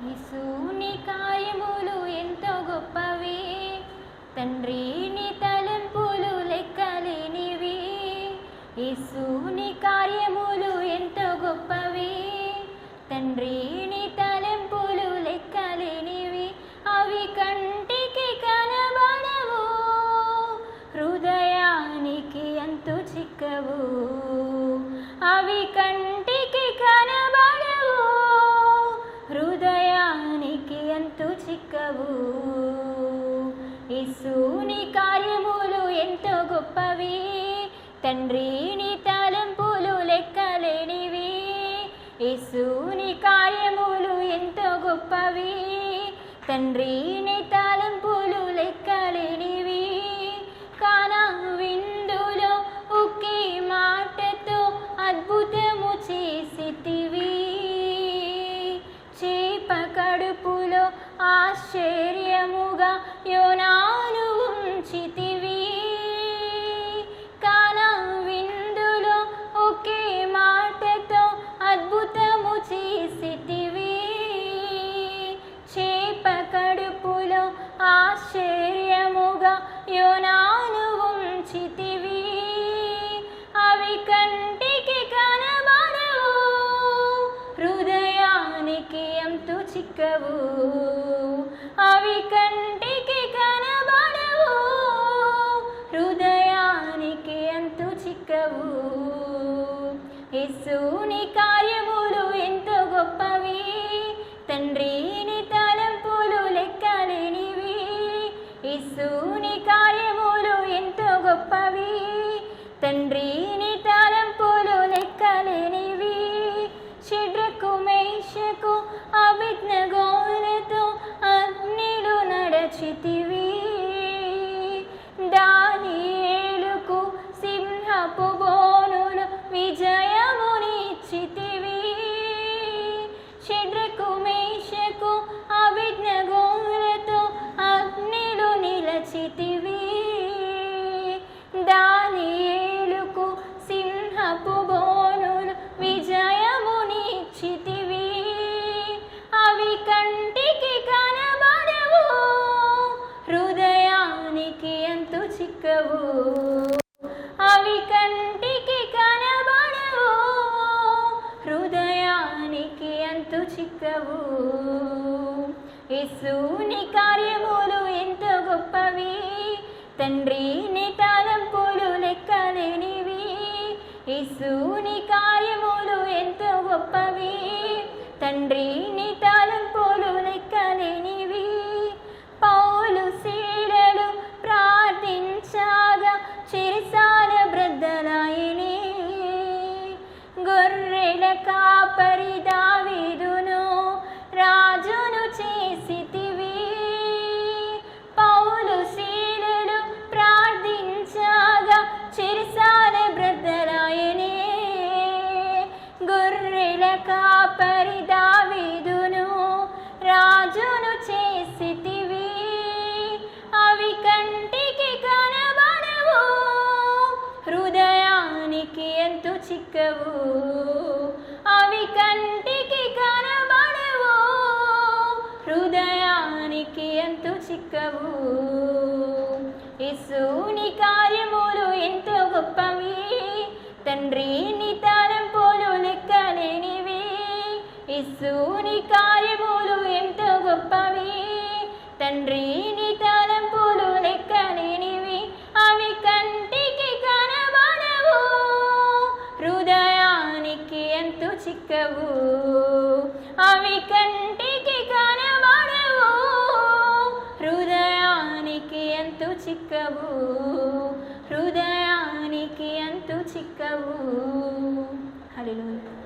యేసుని కార్యములు ఎంతో గొప్పవి, తండ్రి నీ తలంపులు లెక్కలేనివి. యేసుని కార్యములు ఎంతో గొప్పవి, తండ్రి నీ తలంపులు లెక్కలేనివి. అవి కంటికి కనబడవు, హృదయానికి అంతు చిక్కవు. అవి కంటికి కనబడవు, హృదయానికి అంతు చిక్కవు. యేసుని కార్యములు ఎంతో గొప్పవి, తండ్రి నీ తలంపులు లెక్కలేనివి. యేసుని కార్యములు ఎంతో గొప్పవి, తండ్రి నీ తలంపులు లెక్కలేనివి. కానా విందులో ఒకే మాటతో అద్భుతము చేసితివి, చేప కడుపులో ఆశ్చర్యముగా యోనాను ఉంచితివి. కానా విందులో ఒకే మాటతో అద్భుతము చేసితివి, చేప కడుపులో ఆశ్చర్యముగా యోనాను ఉంచితివి. అవి కంటికి కనబడవు, హృదయానికి అంతు చిక్కవు. అవి కంటికి కనబడవు, హృదయానికి అంతు చిక్కవు. యేసుని కార్యములు ఎంతో గొప్పవి, తండ్రి నీ తలంపులు లెక్కలేనివి. యేసుని కార్యములు ఎంతో గొప్పవి, తండ్రి నీ తలంపులు లెక్కలేనివి. షడ్రకు మేషకు అబేద్నెగోలతో అగ్నిలో నడచితివి, దానియేలుకు సింహపు బోనులో విజయమునిచ్చితివి. షడ్రకు మేషకు అబేద్నెగోలతో అగ్నిలో నిలచితివి, దానియేలుకు సింహపు బోనులు విజయమునిచ్చితివి. అవి కంటికి కనబడవు, హృదయానికి అంతు చిక్కవు. అవి కంటికి కనబడవు, హృదయానికి అంతు చిక్కవు. యేసుని కార్యములు ఎంతో గొప్పవి, తండ్రి నీ తలంపులు లెక్కలేనివి. యేసుని కార్యములు ఎంతో గొప్పవి, తండ్రి నీ తలంపులు లెక్కలేనివి. పౌలు శీలలు ప్రార్థించగా చెరసాల బ్రద్దలాయనే, గొర్రెల కాపరి దావీదును రాజును చేసితివి. పౌలు శీలలు ప్రార్థించగా చెరసాల బ్రద్దలాయనే, గొర్రెల కాపరి దావీదును రాజును చేసితివి. అవి కంటికి కనబడవు, హృదయానికి అంతు చిక్కవు. అవి కంటికి కనబడవు, హృదయానికి అంతు చిక్కవు. యేసుని కార్యములు ఎంతో గొప్పవి, తండ్రి నీ తలంపులు లెక్కలేనివి. యేసుని కార్యములు ఎంతో గొప్పవి, తండ్రి నీ తలంపులు లెక్కలేనివి. అవి కంటికి కనబడవు, హృదయానికి అంతు చిక్కవు. అవి కంటికి కనబడవు, హృదయానికి అంతు చిక్కవు. హృదయానికి అంతు చిక్కవు. హల్లెలూయా.